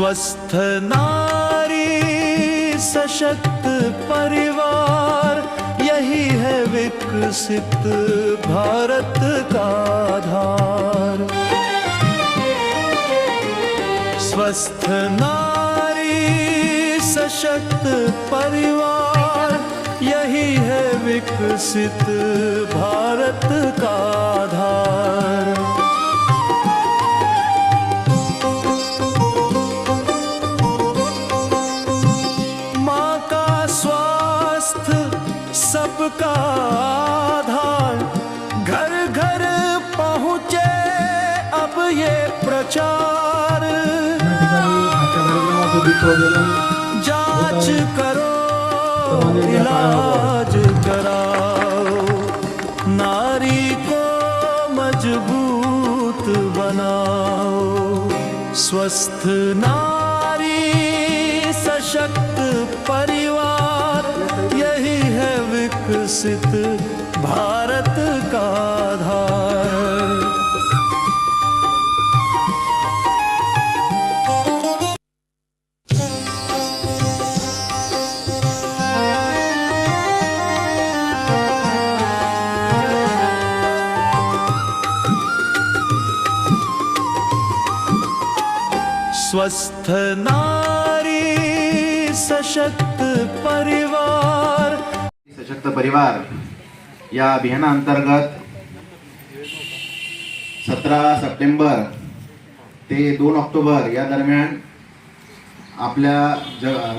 स्वस्थ नारी सशक्त परिवार, यही है विकसित भारत का आधार। स्वस्थ नारी सशक्त परिवार, यही है विकसित भारत का आधार। माँ का स्वास्थ्य सबका आधार, घर घर पहुँचे अब ये प्रचार। जांच करो इलाज कराओ, नारी को मजबूत बनाओ। स्वस्थ नारी सशक्त परिवार, यही है विकसित भारत का आधार। स्वस्थ नारी सशक्त परिवार। सशक्त परिवार या अभियानाअंतर्गत 17 सप्टेंबर ते 2 ऑक्टोबर या दरम्यान आपल्या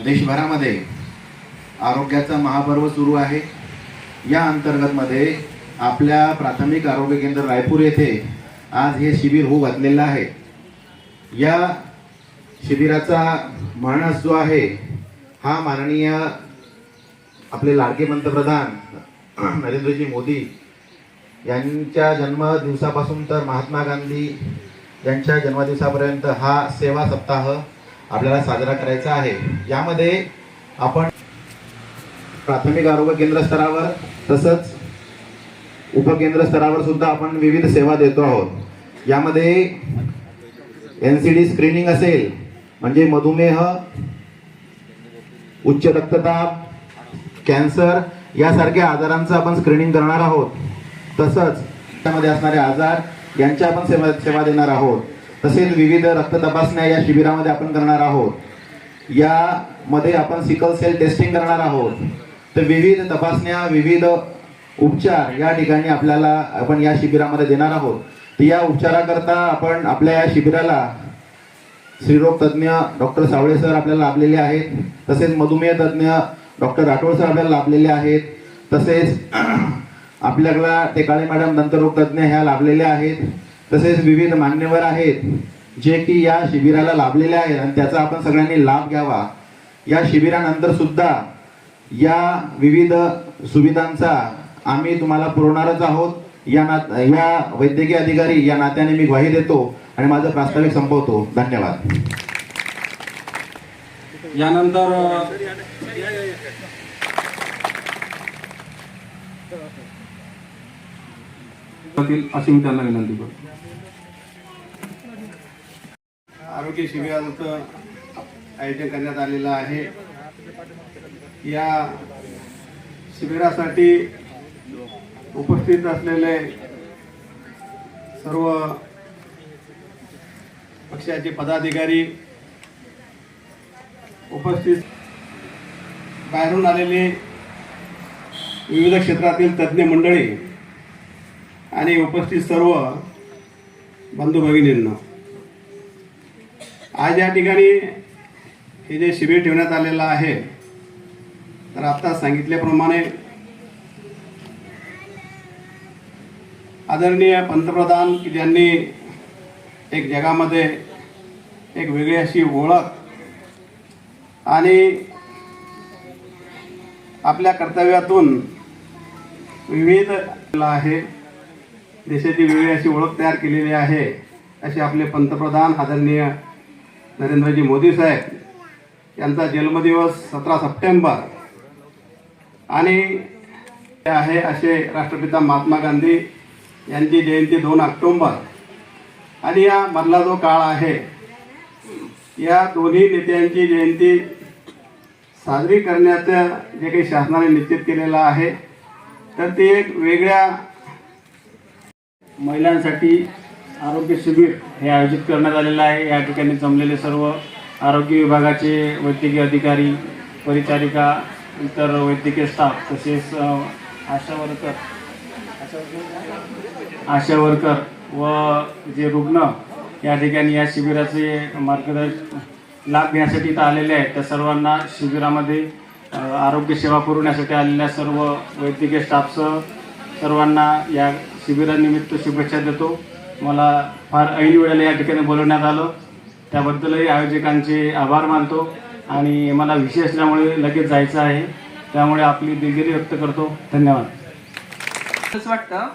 देशभरामध्ये आरोग्याचा महापर्व सुरू आहे। या अंतर्गतमध्ये आपल्या प्राथमिक आरोग्य केंद्र रायपूर येथे आज हे शिबिर होऊ घातलेलं आहे। या शिबिराचा मानस जो आहे हा माननीय आपले लाडके पंतप्रधान नरेंद्रजी मोदी यांच्या जन्मदिवसापासून तर महात्मा गांधी यांच्या जन्मदिवसापर्यंत हा सेवा सप्ताह आपल्याला साजरा करायचा आहे। यामध्ये आपण प्राथमिक आरोग्य केंद्र स्तरावर तसंच उपकेंद्र स्तरावर सुद्धा आपण विविध सेवा देतो आहोत। यामध्ये NCD स्क्रीनिंग असेल म्हणजे मधुमेह, उच्च रक्तदाब, कॅन्सर यासारख्या आजारांचं आपण स्क्रीनिंग करणार आहोत। तसंच त्यामध्ये असणारे आजार यांच्या आपण सेवा देणार आहोत। तसेच विविध रक्त तपासण्या या शिबिरामध्ये आपण करणार आहोत। यामध्ये आपण सिकल सेल टेस्टिंग करणार आहोत। तर विविध तपासण्या, विविध उपचार या ठिकाणी आपल्याला आपण या शिबिरामध्ये देणार आहोत। तर या उपचाराकरता आपण आपल्या या शिबिराला स्त्रीरोग तज्ञ डॉक्टर सावळे सर आपल्याला लाभलेले आहेत। तसेच मधुमेह तज्ञ डॉक्टर राठोड सर आपल्याला लाभलेले आहेत। तसेच आपल्याला टेकाळे मॅडम दंतरोग तज्ञ ह्या लाभलेल्या आहेत। तसेच विविध मान्यवर आहेत जे की या शिबिराला लाभलेले आहेत आणि त्याचा आपण सगळ्यांनी लाभ घ्यावा। या शिबिरानंतर सुद्धा या विविध सुविधांचा आम्ही तुम्हाला पुरवणारच आहोत। या वैद्यकीय अधिकारी या नात्याने मी ग्वाही देतो आणि माझं प्रास्ताविक संपवतो। धन्यवाद। यानंतर अशी त्यांना विनंती करतो। आरोग्य शिबिराचं आयोजन करण्यात आलेलं आहे। या शिबिरासाठी उपस्थित असलेले सर्व पक्षाचे पदाधिकारी, उपस्थित बाहेरून आलेले विविध क्षेत्रातील तज्ज्ञ मंडळी आणि उपस्थित सर्व बंधू भगिनींना, आज या ठिकाणी हे जे शिबिर ठेवण्यात आलेलं आहे तर आता सांगितल्याप्रमाणे आदरणीय पंतप्रधान की ज्यांनी एक जगामध्ये एक वेगळी अशी ओळख आणि आपल्या कर्तव्यातून विविध आहे, देशाची वेगळी अशी ओळख तयार केलेली आहे असे आपले पंतप्रधान आदरणीय नरेंद्रजी मोदी साहेब यांचा जन्मदिवस 17 सप्टेंबर आणि आहे असे राष्ट्रपिता महात्मा गांधी यांची जयंती 2 ऑक्टोबर आणि या मधला जो काळ आहे या दोन्ही नेत्यांची जयंती साजरी करण्याचं जे काही शासनाने निश्चित केलेलं आहे तर ते एक वेगळ्या महिलांसाठी आरोग्य शिबिर हे आयोजित करण्यात आलेलं आहे. या ठिकाणी जमलेले सर्व आरोग्य विभागाचे वैद्यकीय अधिकारी, परिचारिका, इतर वैद्यकीय स्टाफ तसेच आशा वर्कर व जे रुग्ण या ठिकाणी या शिबिराचे लाभ घेण्यासाठी इथं आलेले आहेत. त्या सर्वांना शिबिरामध्ये आरोग्य सेवा पुरवण्यासाठी आलेल्या सर्व वैद्यकीय स्टाफसह सर्वांना या शिबिरानिमित्त शुभेच्छा देतो. मला फार ऐन वेळेला या ठिकाणी बोलवण्यात आलं त्याबद्दलही आयोजकांचे आभार मानतो आणि मला विषय असल्यामुळे लगेच जायचं आहे, त्यामुळे आपली दिलगिरी व्यक्त करतो. धन्यवाद. असं वाटतं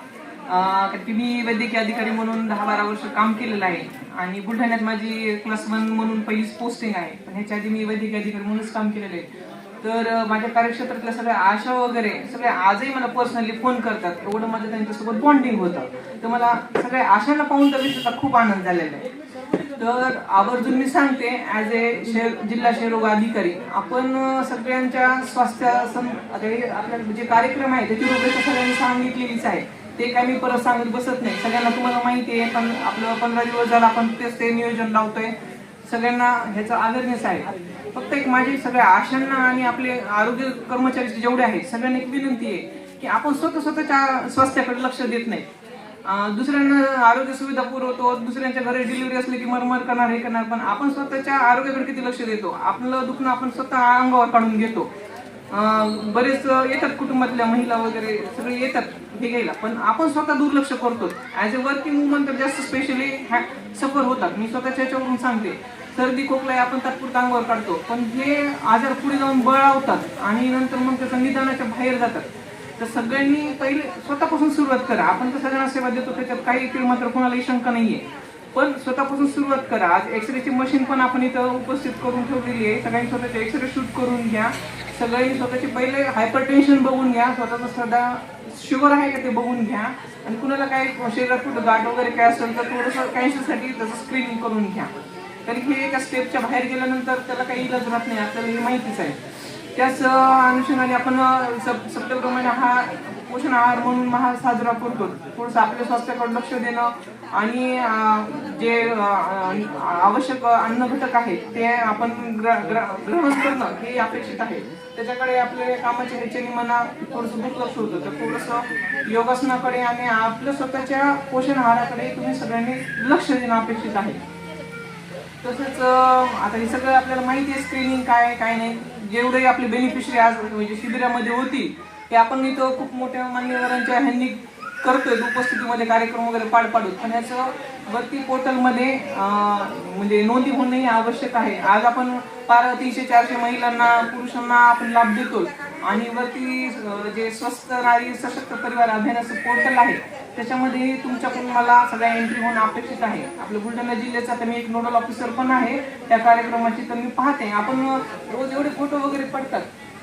की मी वैद्यकीय अधिकारी म्हणून 10-12 वर्ष काम केलेलं आहे आणि बुलढाण्यात माझी क्लास 1 म्हणून पहिलीच पोस्टिंग आहे, पण ह्याच्या आधी मी वैद्यकीय अधिकारी म्हणूनच काम केलेलं आहे. तर माझ्या कार्यक्षेत्रातल्या सगळ्या आशा वगैरे सगळ्या आजही मला पर्सनली फोन करतात, एवढं माझं त्यांच्यासोबत बॉन्डिंग होतं. तर मला सगळ्या आशांना पाहून तर विशेषतः खूप आनंद झालेला आहे. तर आवर्जून मी सांगते, ॲज ए जिल्हा क्षयरोग अधिकारी आपण सगळ्यांच्या आपल्या जे कार्यक्रम आहे त्याची रूपरेषा सगळ्यांनी सांगितलेलीच आहे, ते काय मी परत सांगत बसत नाही. सगळ्यांना तुम्हाला माहिती आहे, पण आपलं 15 दिवस झालं आपण ते नियोजन लावतोय, सगळ्यांना ह्याचा अवेअरनेस आहे. फक्त एक माझी सगळ्या आशांना आणि आपले आरोग्य कर्मचारी जेवढे आहेत सगळ्यांना एक विनंती आहे की आपण स्वतःच्या स्वास्थ्याकडे लक्ष देत नाही. दुसऱ्यांना आरोग्य सुविधा पुरवतो, दुसऱ्यांच्या घरी डिलिव्हरी असली की मरमर करणार, हे करणार, पण आपण स्वतःच्या आरोग्याकडे किती लक्ष देतो? आपलं दुखणं आपण स्वतः अंगावर काढून घेतो. बरेच येतात कुटुंबातल्या महिला वगैरे सगळे येतात हे घ्यायला, पण आपण स्वतः दुर्लक्ष करतो. ॲज अ वर्किंग वुमन तर जास्त स्पेशली सफर होतात. मी स्वतःच्या याच्यावरून सांगते, सर्दी खोकला आपण तात्पुरता अंगावर काढतो, पण हे आजार पुढे जाऊन बळावतात आणि नंतर मग त्याचं निदानाच्या बाहेर जातात. तर सगळ्यांनी पहिले स्वतःपासून सुरुवात करा. आपण तर सगळ्यांना सेवा देतो, त्याच्यात काही येतील मात्र कोणालाही शंका नाहीये, पण स्वतःपासून सुरुवात करा. आज एक्सरेची मशीन पण आपण इथं उपस्थित करून ठेवलेली आहे. सगळ्यांनी स्वतःचे एक्सरे शूट करून घ्या. सगळ्यांनी स्वतःचे पहिले हायपर टेन्शन बघून घ्या, स्वतःचं सध्या शुगर आहे का ते बघून घ्या, आणि कुणाला काय शरीरात कुठं गाठ वगैरे काय असेल तर थोडंसं कॅन्सरसाठी त्याचं स्क्रीनिंग करून घ्या. तरी हे एका स्टेपच्या बाहेर गेल्यानंतर त्याला काही इलाज राहत नाही, आपल्याला हे माहितीच आहे. त्याच अनुषंगाने आपण सप्टेंबर महिना हा पोषण आहार म्हणून साजरा करतो. थोडंसं आपल्या स्वास्थ्याकडे लक्ष देणं आणि जे आवश्यक अन्न घटक आहेत ते आपण ग्रहण करणं हे अपेक्षित आहे. त्याच्याकडे आपल्या कामाच्या ह्याच्याने मना थोडंसं दुर्लक्ष होतं. तर थोडंसं योगासनाकडे आणि आपल्या स्वतःच्या पोषण आहाराकडे तुम्ही सगळ्यांनी लक्ष देणं अपेक्षित आहे. तसंच आता हे सगळं आपल्याला माहिती आहे, स्क्रीनिंग काय काय नाही. जेवढे आपले बेनिफिशरी आज म्हणजे शिबिरामध्ये होती ते आपण इथं खूप मोठ्या मान्यवरांच्या ह्यांनी करतोय उपस्थितीमध्ये कार्यक्रम वगैरे पाडून, पण याचं वरती पोर्टलमध्ये म्हणजे नोंदी होणंही आवश्यक आहे. आज आपण 300-400 महिलांना पुरुषांना आपण लाभ देतो आणि वरती जे स्वस्थ नारी सशक्त परिवार अभियानाचं पोर्टल आहे त्याच्यामध्ये तुमच्याकडून मला सगळ्या एंट्री होणं अपेक्षित आहे. आपल्या बुलढाणा जिल्ह्याचा तर मी एक नोडल ऑफिसर पण आहे त्या कार्यक्रमाची, तर मी पाहते आपण रोज एवढे फोटो वगैरे पडतात,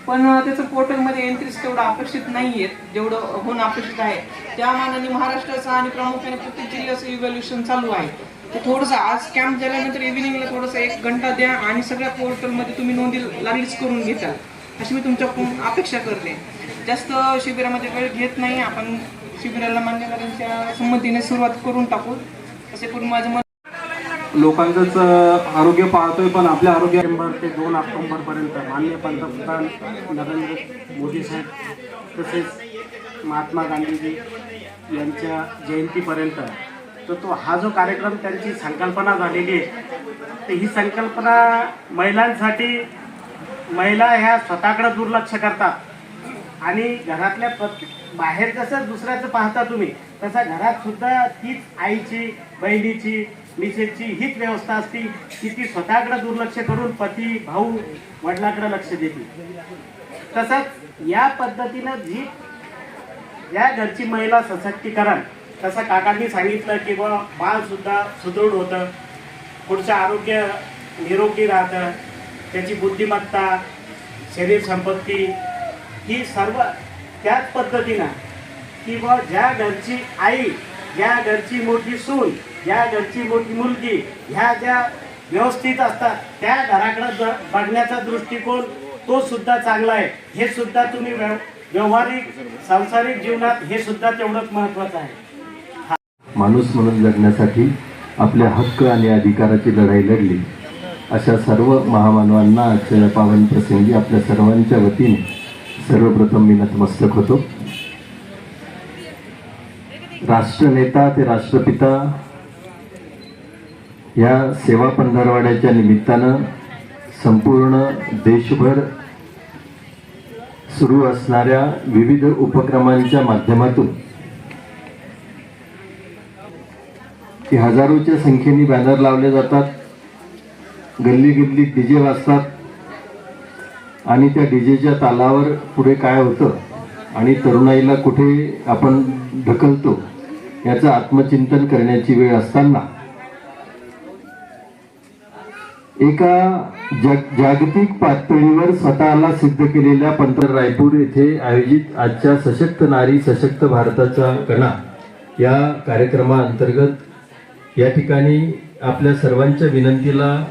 पण त्याचं पोर्टलमध्ये एंट्रीज तेवढं अपेक्षित नाही आहेत जेवढं होणं अपेक्षित आहे. त्या मानाने महाराष्ट्राचं आणि प्रामुख्याने प्रत्येक जिल्ह्याचं इव्हॅल्युएशन चालू आहे. ते थोडंसं आज कॅम्प झाल्यानंतर इव्हिनिंगला थोडंसं 1 घंटा द्या आणि सगळ्या पोर्टलमध्ये तुम्ही नोंदी लागलीच करून घेता अशी मी तुमच्याकडून अपेक्षा करते. जास्त शिबिरामध्ये वेळ घेत नाही, आपण शिबिराला मान्यवरांच्या संमतीने सुरुवात करून टाकू असे करून माझं मत. लोकांचंच आरोग्य पाहतोय, पण आपल्या आरोग्य ते 2 ऑक्टोबरपर्यंत माननीय पंतप्रधान नरेंद्र मोदी साहेब तसेच महात्मा गांधीजी यांच्या जयंतीपर्यंत तो हा जो कार्यक्रम त्यांची संकल्पना झालेली आहे, तर ही संकल्पना महिलांसाठी, महिला ह्या स्वतःकडे दुर्लक्ष करतात आणि घरातल्या बाहेर कसं दुसऱ्याचं पाहता तुम्ही तसा घरात सुद्धा तीच आईची, बहिणीची, मिसेसची हीच व्यवस्था असती की ती स्वतःकडे दुर्लक्ष करून पती, भाऊ, वडिलांकडे लक्ष देते. तसंच या पद्धतीनं जी या घरची महिला सशक्तीकरण, तसं काकांनी सांगितलं की बाळ सुद्धा सुदृढ होतं, पुढचं आरोग्य निरोगी राहतं, त्याची बुद्धिमत्ता, शरीर संपत्ती ही सर्व त्याच पद्धतीनं की ज्या घरची आई, ज्या घरची मोठी सून, ज्या घरची मोठी मुलगी, ह्या ज्या व्यवस्थित असतात, त्या घराकडे बघण्याचा दृष्टिकोन तो सुद्धा चांगला आहे. हे सुद्धा तुम्ही व्यवहारिक सांसारिक जीवनात हे सुद्धा तेवढंच महत्त्वाचं आहे. माणूस म्हणून जगण्यासाठी आपल्या हक्क आणि अधिकाराची लढाई लढली अशा सर्व महामानवांना आजच्या या पावन प्रसंगी आपल्या सर्वांच्या वतीने सर्वप्रथम मी नतमस्तक होतो. राष्ट्रनेता ते राष्ट्रपिता या सेवा पंधरवड्याच्या निमित्तानं संपूर्ण देशभर सुरू असणाऱ्या विविध उपक्रमांच्या माध्यमातून की हजारोच्या संख्येने बॅनर लावले जातात, गल्ली गल्लीत डीजे वाजतात आणि त्या डीजेच्या तालावर पुढे काय होतं आणि तरुणाईला कुठे आपण ढकलतो याचं आत्मचिंतन करण्याची वेळ असताना एका जागतिक पातळीवर स्वतःला सिद्ध केलेल्या रायपूर येथे आयोजित आजच्या सशक्त नारी सशक्त भारताचा कणा या कार्यक्रमाअंतर्गत या ठिकाणी आपल्या सर्वांच्या विनंतीला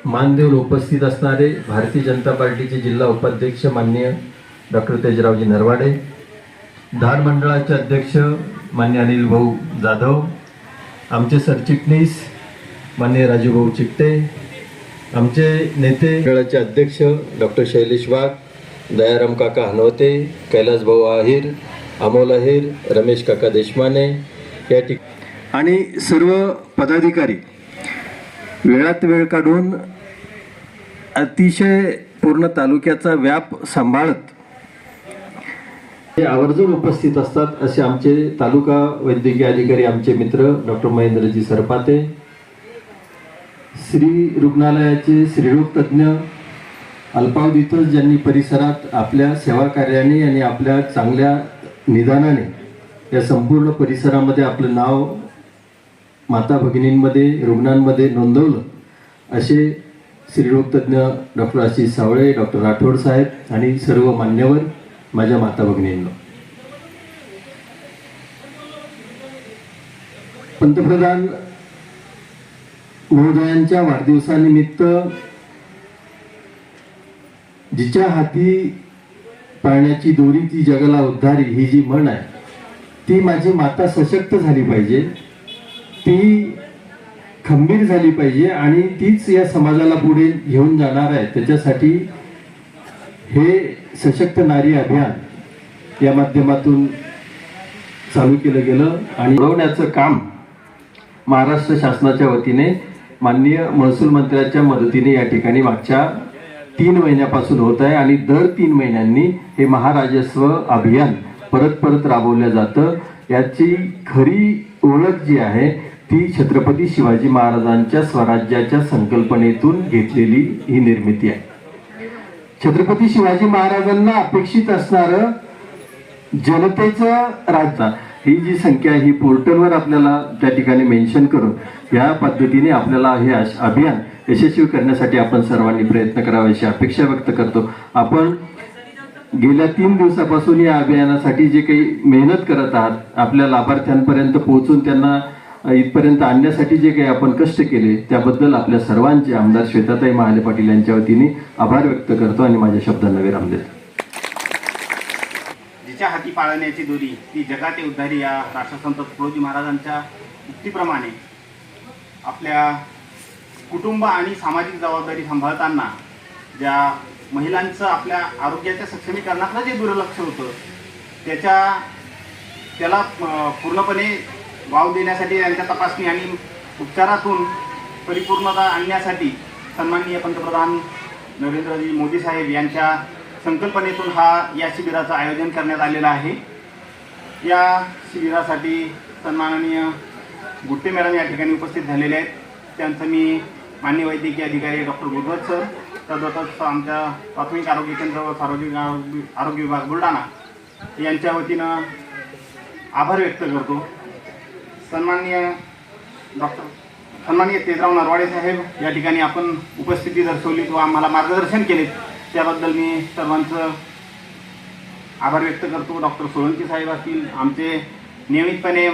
मान देऊन उपस्थित असणारे भारतीय जनता पार्टीचे जिल्हा उपाध्यक्ष माननीय डॉक्टर तेजरावजी नरवाडे, धार मंडळाचे अध्यक्ष मान्य अनिल भाऊ जाधव, आमचे सरचिटणीस मान्य राजूभाऊ चिकटे, आमचे नेते मंडळाचे अध्यक्ष डॉक्टर शैलेश वाघ, दयाराम काका हनवते, कैलास भाऊ आहिर, अमोल आहिर, रमेश काका देशमाने या आणि सर्व पदाधिकारी वेळात वेळ काढून अतिशय पूर्ण तालुक्याचा व्याप सांभाळत हे आवर्जून उपस्थित असतात असे आमचे तालुका वैद्यकीय अधिकारी आमचे मित्र डॉक्टर महेंद्रजी सरपाते, श्री रुग्णालयाचे स्त्रीरोग तज्ज्ञ अल्पावधीतच ज्यांनी परिसरात आपल्या सेवा कार्याने आणि आपल्या चांगल्या निदानाने या संपूर्ण परिसरामध्ये आपलं नाव माता भगिनींमध्ये रुग्णांमध्ये नोंदवलं असे स्त्रीरोग तज्ज्ञ डॉक्टर आशिष सावळे, डॉक्टर राठोड साहेब आणि सर्व मान्यवर माझ्या माता भगिनींना. पंतप्रधान महोदयांच्या वाढदिवसानिमित्त जिच्या हाती पाळण्याची दोरी ती जगाला उद्धारी ही जी म्हण आहे ती माझी माता सशक्त झाली पाहिजे, ती खंबीर झाली पाहिजे आणि तीच या समाजाला पुढे घेऊन जाणार आहे. त्याच्यासाठी हे सशक्त नारी अभियान या माध्यमातून चालू केलं गेलं आणि घडवण्याचं काम महाराष्ट्र शासनाच्या वतीने माननीय महसूल मंत्र्याच्या मदतीने या ठिकाणी मागच्या 3 महिन्यापासून होत आहे आणि दर 3 महिन्यांनी हे महाराजस्व अभियान परत राबवलं जातं. याची खरी ओळख जी आहे ती छत्रपती शिवाजी महाराजांच्या स्वराज्याच्या संकल्पनेतून घेतलेली ही निर्मिती आहे. छत्रपती शिवाजी महाराजांना अपेक्षित असणारं जनतेचं राज्य ही जी संख्या ही पोर्टलवर आपल्याला त्या ठिकाणी मेन्शन करून या पद्धतीने आपल्याला हे अभियान यशस्वी करण्यासाठी आपण सर्वांनी प्रयत्न करावे अशी अपेक्षा व्यक्त करतो. आपण गेल्या 3 दिवसापासून या अभियानासाठी जे काही मेहनत करत आहात, आपल्या लाभार्थ्यांपर्यंत पोहोचून त्यांना इथपर्यंत आणण्यासाठी जे काही आपण कष्ट केले त्याबद्दल आपल्या सर्वांचे आमदार श्वेताताई महाले पाटील यांच्या वतीने आभार व्यक्त करतो आणि माझ्या शब्दांना विराम देतो. जिच्या हाती पाळण्याची दोरी ती जगाते उद्धारी या राष्ट्रसंत तुकडोजी महाराजांच्या उक्तीप्रमाणे आपल्या कुटुंब आणि सामाजिक जबाबदारी सांभाळताना ज्या महिलांचं आपल्या आरोग्याच्या सक्षमीकरणाकडे जे दुर्लक्ष होतं त्याला पूर्णपणे वाव देण्यासाठी त्यांच्या तपासणी आणि उपचारातून परिपूर्णता आणण्यासाठी सन्माननीय पंतप्रधान नरेंद्रजी मोदी साहेब यांच्या संकल्पनेतून या शिबिराचं आयोजन करण्यात आलेलं आहे. या शिबिरासाठी सन्माननीय गुट्टे मॅडम या ठिकाणी उपस्थित झालेले आहेत. त्यांचं मी मान्य वैद्यकीय अधिकारी डॉक्टर गुरुदत्त सर, तसंच आमच्या प्राथमिक आरोग्य केंद्र व सार्वजनिक आरोग्य विभाग बुलढाणा यांच्या वतीनं आभार व्यक्त करतो. सन्माननीय तेजराव नरवाडे साहेब या ठिकाणी आपण उपस्थिती दर्शवली व आम्हाला मार्गदर्शन केले त्याबद्दल मी सर्वांचं आभार व्यक्त करतो. डॉक्टर सोळंकी साहेब असतील, आमचे नियमितपणे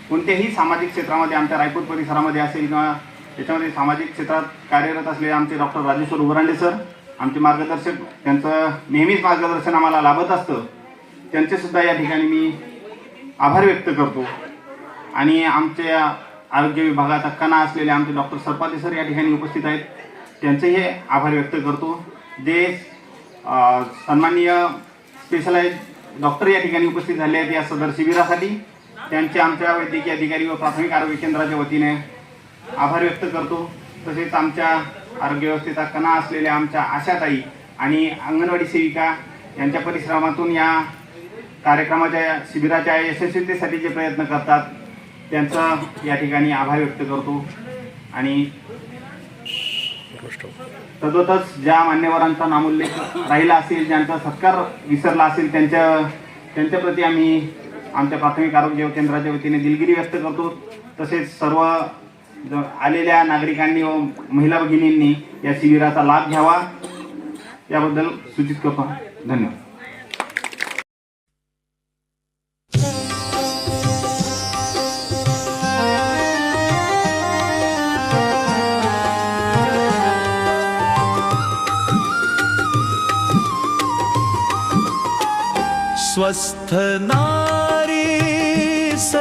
कोणत्याही सामाजिक क्षेत्रामध्ये आमच्या रायपूर परिसरामध्ये असेल किंवा याच्यामध्ये सामाजिक क्षेत्रात कार्यरत असलेले आमचे डॉक्टर राजेश्वर उबरांडे सर, आमचे मार्गदर्शक, त्यांचं नेहमीच मार्गदर्शन आम्हाला लाभत असतं, त्यांचेसुद्धा या ठिकाणी मी आभार व्यक्त करतो. आणि आमच्या आरोग्य विभागाचा कणा असलेले आमचे डॉक्टर सरपाते सर या ठिकाणी उपस्थित आहेत, त्यांचेही आभार व्यक्त करतो. जे सन्माननीय स्पेशलाइज डॉक्टर या ठिकाणी उपस्थित झाले आहेत या सदर शिबिरासाठी, त्यांचे आमच्या वैद्यकीय अधिकारी व प्राथमिक आरोग्य केंद्राच्या वतीने आभार व्यक्त करतो. तसेच आमच्या आरोग्य व्यवस्थेचा कणा असलेल्या आमच्या आशाताई आणि अंगणवाडी सेविका यांच्या परिश्रमातून या कार्यक्रमाच्या शिबिराच्या यशस्वीतेसाठी जे प्रयत्न करतात त्यांचं या ठिकाणी आभार व्यक्त करतो. आणि तद्वतच ज्या मान्यवरांचा नामोल्लेख राहिला असेल, ज्यांचा सत्कार विसरला असेल, त्यांच्या प्रती आम्ही आमच्या प्राथमिक आरोग्य केंद्राच्या वतीने दिलगिरी व्यक्त करतो. तसेच सर्व आलेल्या नागरिकांनी व महिला भगिनींनी या शिबिराचा लाभ घ्यावा याबद्दल सूचित करतो. धन्यवाद. स्वस्थ ना